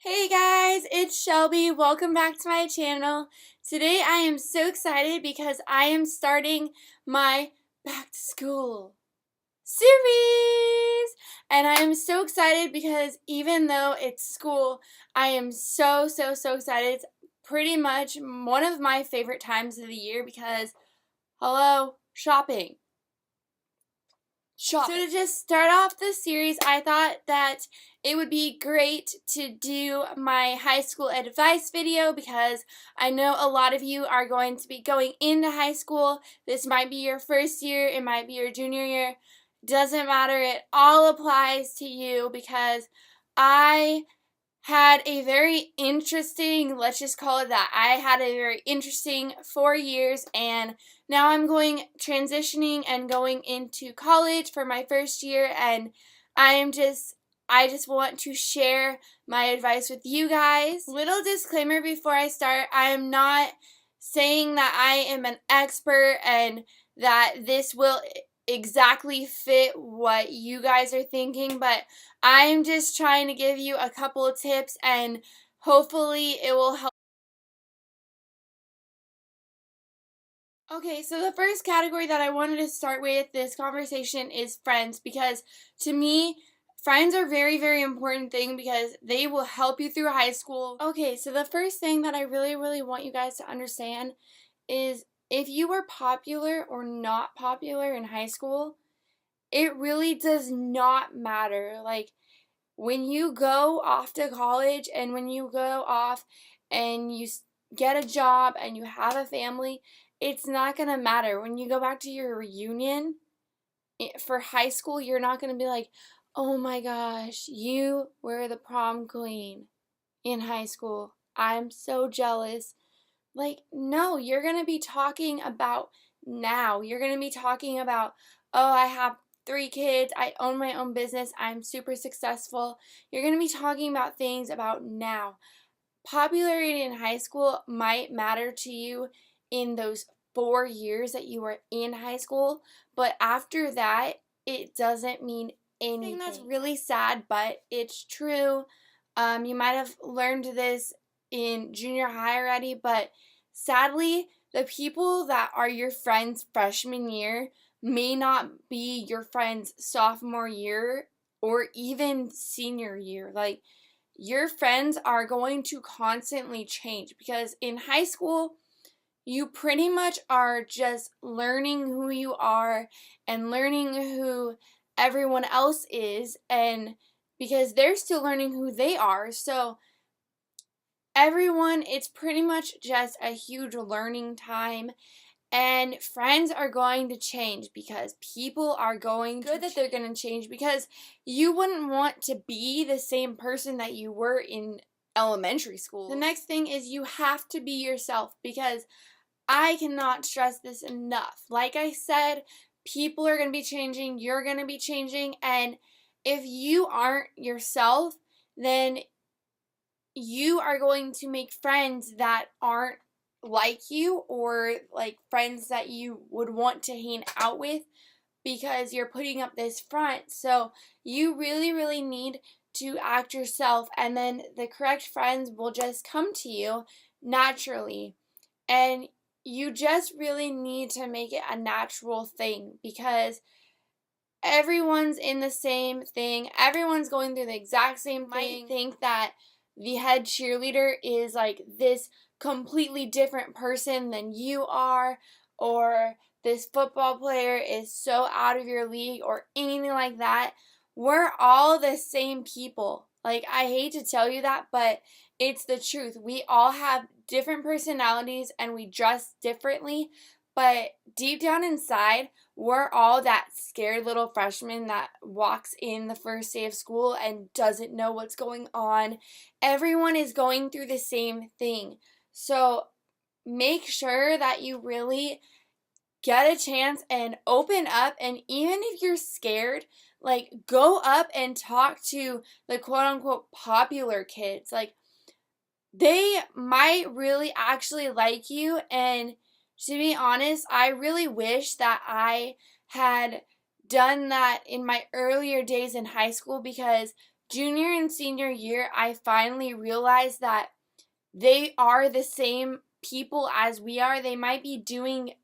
Hey guys, it's Shelby. Welcome back to my channel. Today I am so excited because I am starting my back to school series. And I am so excited because even though it's school, I am so excited. It's pretty much one of my favorite times of the year because, hello, shopping. So to just start off this series, I thought that it would be great to do my high school advice video because I know a lot of you are going to be going into high school. This might be your first year, it might be your junior year. Doesn't matter, it all applies to you because I had a very interesting, let's just call it that. I had a very interesting 4 years, and now I'm transitioning and going into college for my first year, and I just want to share my advice with you guys. Little disclaimer before I start, I am not saying that I am an expert and that this will exactly fit what you guys are thinking, but I'm just trying to give you a couple of tips and hopefully it will help. Okay, so the first category that I wanted to start with this conversation is friends, because to me, friends are very important thing because they will help you through high school. Okay, so the first thing that I really want you guys to understand is if you were popular or not popular in high school, it really does not matter. Like, when you go off to college and when you go off and you get a job and you have a family, it's not going to matter. When you go back to your reunion for high school, you're not going to be like, oh my gosh, you were the prom queen in high school. I'm so jealous. Like, no, you're going to be talking about now. You're going to be talking about, oh, I have 3 kids. I own my own business. I'm super successful. You're going to be talking about things about now. Popularity in high school might matter to you in those 4 years that you were in high school, but after that, it doesn't mean anything. That's really sad, but it's true. You might have learned this in junior high already, but sadly, the people that are your friends freshman year may not be your friends sophomore year or even senior year. Like, your friends are going to constantly change because in high school, you pretty much are just learning who you are and learning who everyone else is, and because they're still learning who they are. So everyone, it's pretty much just a huge learning time. And friends are going to change because people are going to, good that they're going to change, because you wouldn't want to be the same person that you were in elementary school. The next thing is you have to be yourself, because I cannot stress this enough. Like I said, people are going to be changing, you're going to be changing, and if you aren't yourself, then you are going to make friends that aren't like you, or like friends that you would want to hang out with because you're putting up this front. So you really need to act yourself, and then the correct friends will just come to you naturally. And you just really need to make it a natural thing because everyone's in the same thing. Everyone's going through the exact same thing. Might think that the head cheerleader is like this completely different person than you are, or this football player is so out of your league, or anything like that. We're all the same people. Like, I hate to tell you that, but it's the truth. We all have different personalities and we dress differently, but deep down inside, we're all that scared little freshman that walks in the first day of school and doesn't know what's going on. Everyone is going through the same thing. So make sure that you really get a chance and open up, and even if you're scared, like, go up and talk to the quote unquote popular kids. Like, they might really actually like you, and to be honest, I really wish that I had done that in my earlier days in high school, because junior and senior year, I finally realized that they are the same people as we are. They might be doing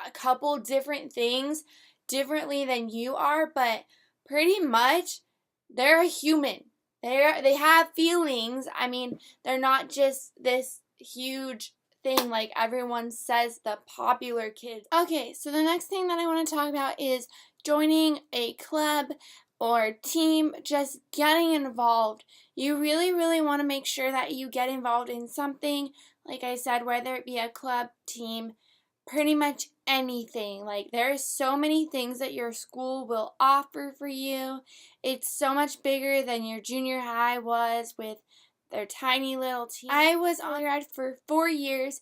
a couple different things differently than you are, but pretty much they're a human. They have feelings. I mean, they're not just this huge thing like everyone says, the popular kids. Okay, so the next thing that I want to talk about is joining a club or team, just getting involved. You really, really want to make sure that you get involved in something, like I said, whether it be a club, team, pretty much anything. Like, there are so many things that your school will offer for you. It's so much bigger than your junior high was with their tiny little team. I was on undergrad for 4 years,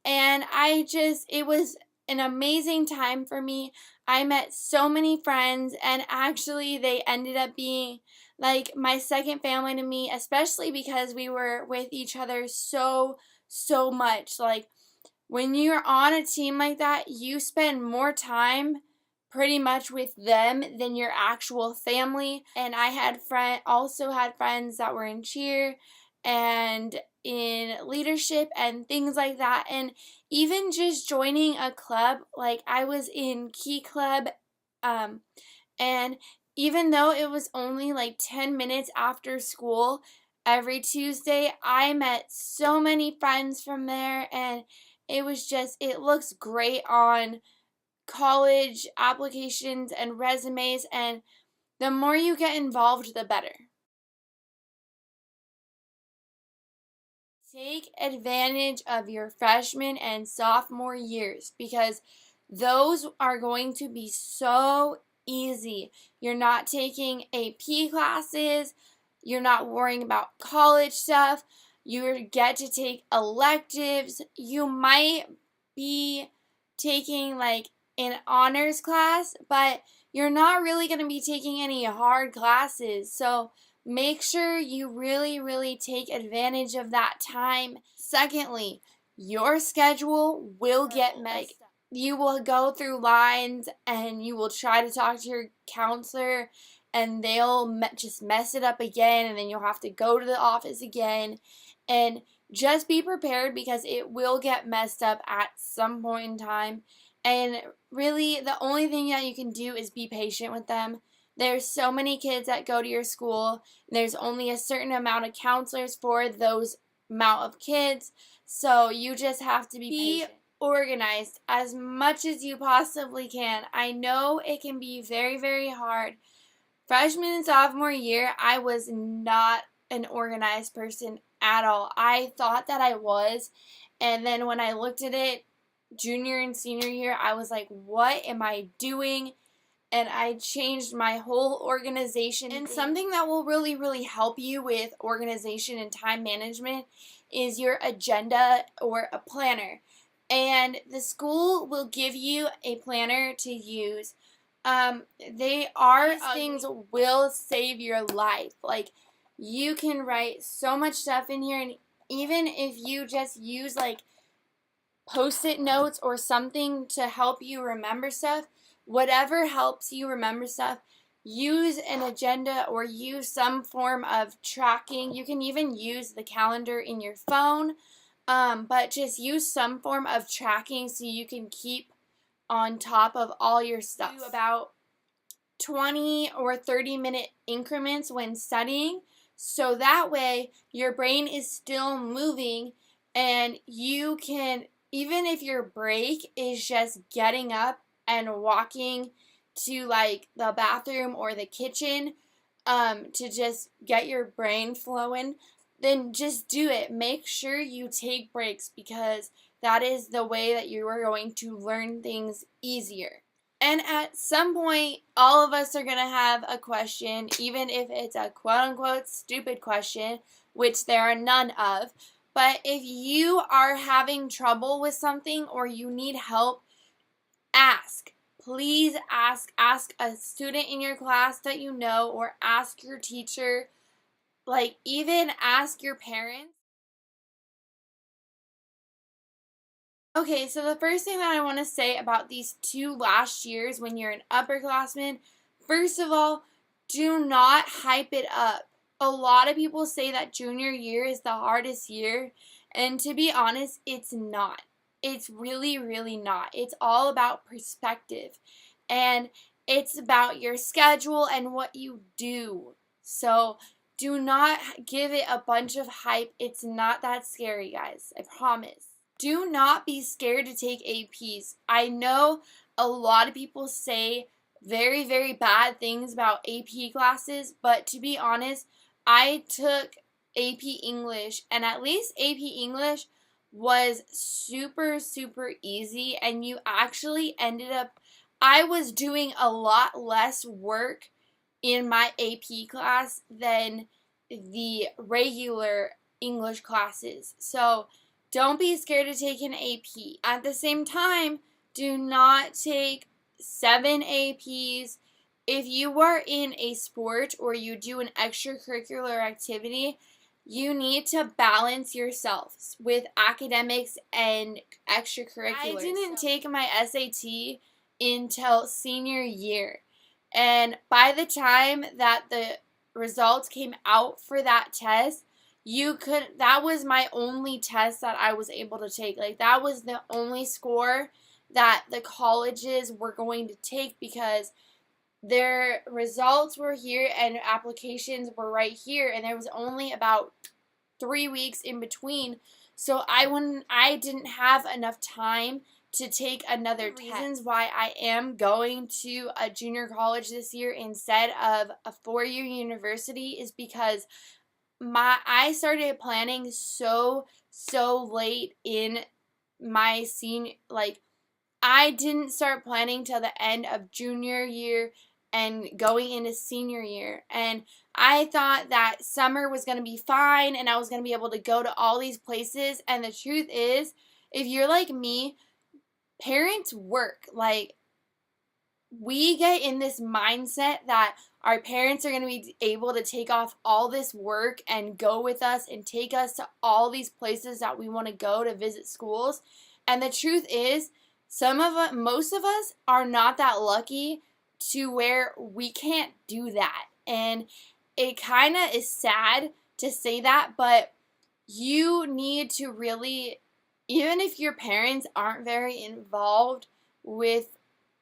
and it was an amazing time for me. I met so many friends, and actually they ended up being like my second family to me, especially because we were with each other so much. Like, when you're on a team like that, you spend more time pretty much with them than your actual family. And I had also had friends that were in cheer and in leadership and things like that. And even just joining a club, like I was in Key Club, and even though it was only like 10 minutes after school every Tuesday, I met so many friends from there, and it looks great on college applications and resumes, and the more you get involved, the better. Take advantage of your freshman and sophomore years because those are going to be so easy. You're not taking AP classes, you're not worrying about college stuff, you get to take electives. You might be taking like an honors class, but you're not really going to be taking any hard classes. So make sure you really, really take advantage of that time. Secondly, your schedule will get messed up. You will go through lines and you will try to talk to your counselor, and they'll just mess it up again, and then you'll have to go to the office again. And just be prepared because it will get messed up at some point in time. And really, the only thing that you can do is be patient with them. There's so many kids that go to your school. There's only a certain amount of counselors for those amount of kids. So you just have to be patient. Organized as much as you possibly can. I know it can be very, very hard. Freshman and sophomore year, I was not an organized person at all. I thought that I was, and then when I looked at it junior and senior year, I was like, what am I doing? And I changed my whole organization. And something that will really, really help you with organization and time management is your agenda or a planner. And the school will give you a planner to use. These things will save your life. Like, you can write so much stuff in here, and even if you just use like post-it notes or something to help you remember stuff, whatever helps you remember stuff, use an agenda or use some form of tracking. You can even use the calendar in your phone, but just use some form of tracking so you can keep on top of all your stuff. Do about 20 or 30-minute increments when studying, so that way your brain is still moving, and you can, even if your break is just getting up and walking to like the bathroom or the kitchen, to just get your brain flowing, then just do it. Make sure you take breaks because that is the way that you are going to learn things easier. And at some point, all of us are going to have a question, even if it's a quote-unquote stupid question, which there are none of. But if you are having trouble with something or you need help, ask. Please ask. Ask a student in your class that you know, or ask your teacher. Like, even ask your parents. Okay, so the first thing that I want to say about these 2 last years when you're an upperclassman, first of all, do not hype it up. A lot of people say that junior year is the hardest year, and to be honest, it's not. It's really, really not. It's all about perspective, and it's about your schedule and what you do. So do not give it a bunch of hype. It's not that scary, guys. I promise. Do not be scared to take APs. I know a lot of people say very, very bad things about AP classes, but to be honest, I took AP English, and at least AP English was super, super easy, and you actually ended up, I was doing a lot less work in my AP class than the regular English classes. So don't be scared to take an AP. At the same time, do not take 7 APs. If you are in a sport or you do an extracurricular activity, you need to balance yourself with academics and extracurriculars. I didn't take my SAT until senior year. And by the time that the results came out for that test, that was my only test that I was able to take. Like, that was the only score that the colleges were going to take because their results were here and applications were right here, and there was only about 3 weeks in between. So I didn't have enough time to take another test. Reasons why I am going to a junior college this year instead of a 4-year university is because I started planning so late in my senior, like, I didn't start planning till the end of junior year and going into senior year. And I thought that summer was going to be fine and I was going to be able to go to all these places. And the truth is, if you're like me, parents work. Like, we get in this mindset that our parents are going to be able to take off all this work and go with us and take us to all these places that we want to go to visit schools. And the truth is, most of us are not that lucky to where we can't do that. And it kind of is sad to say that, but you need to really, even if your parents aren't very involved with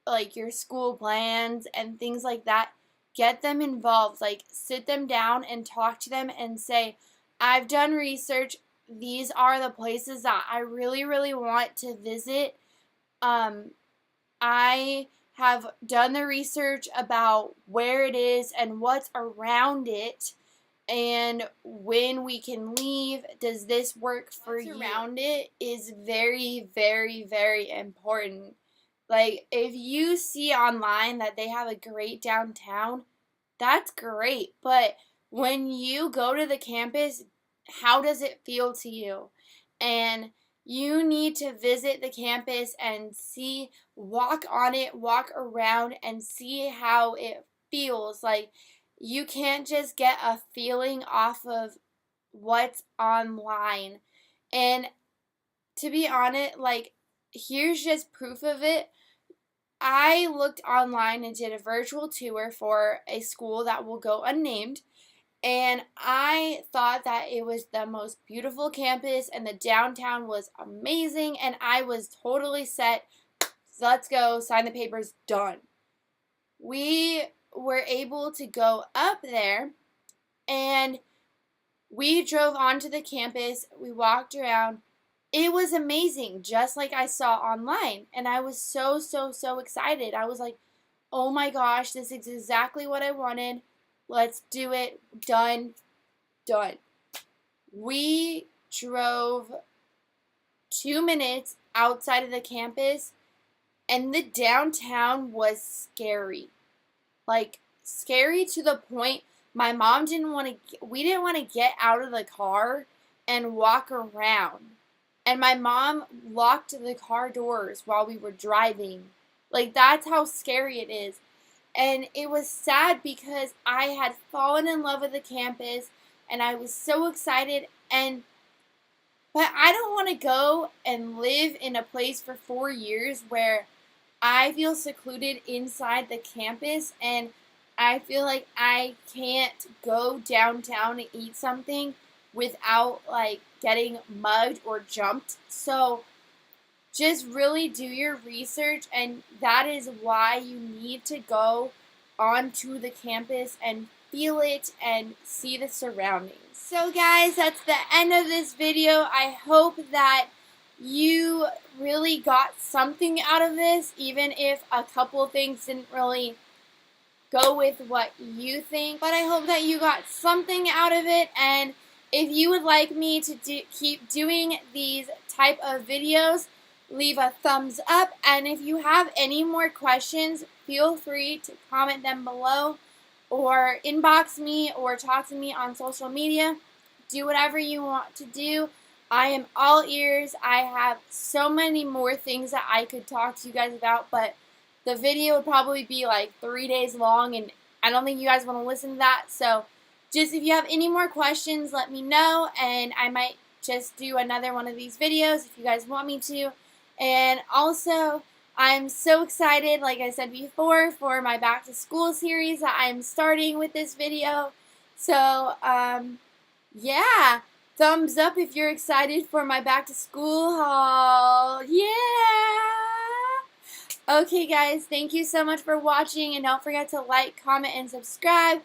like your school plans and things like that, get them involved. Like, sit them down and talk to them and say, I've done research. These are the places that I really, really want to visit. I have done the research about where it is and what's around it and when we can leave. Does this work for you? What's around it is very, very, very important. Like, if you see online that they have a great downtown, that's great. But when you go to the campus, how does it feel to you? And you need to visit the campus and walk on it, walk around, and see how it feels. Like, you can't just get a feeling off of what's online. And to be honest, like, here's just proof of it. I looked online and did a virtual tour for a school that will go unnamed, and I thought that it was the most beautiful campus and the downtown was amazing, and I was totally set. Let's go, sign the papers, done. We were able to go up there, and we drove onto the campus. We walked around. It was amazing, just like I saw online. And I was so, so, so excited. I was like, oh my gosh, this is exactly what I wanted. Let's do it. Done. Done. We drove 2 minutes outside of the campus, and the downtown was scary. Like, scary to the point my mom we didn't want to get out of the car and walk around. And my mom locked the car doors while we were driving. Like, that's how scary it is. And it was sad because I had fallen in love with the campus and I was so excited. But I don't want to go and live in a place for 4 years where I feel secluded inside the campus and I feel like I can't go downtown and eat something without like getting mugged or jumped. So just really do your research, and that is why you need to go onto the campus and feel it and see the surroundings. So guys, that's the end of this video. I hope that you really got something out of this, even if a couple things didn't really go with what you think. But I hope that you got something out of it, and if you would like me to keep doing these type of videos, leave a thumbs up, and if you have any more questions, feel free to comment them below or inbox me or talk to me on social media. Do whatever you want to do. I am all ears. I have so many more things that I could talk to you guys about, but the video would probably be like 3 days long, and I don't think you guys want to listen to that. So just if you have any more questions, let me know, and I might just do another one of these videos if you guys want me to. And also, I'm so excited, like I said before, for my back to school series that I'm starting with this video. So, yeah, thumbs up if you're excited for my back to school haul. Yeah! Okay, guys, thank you so much for watching, and don't forget to like, comment, and subscribe.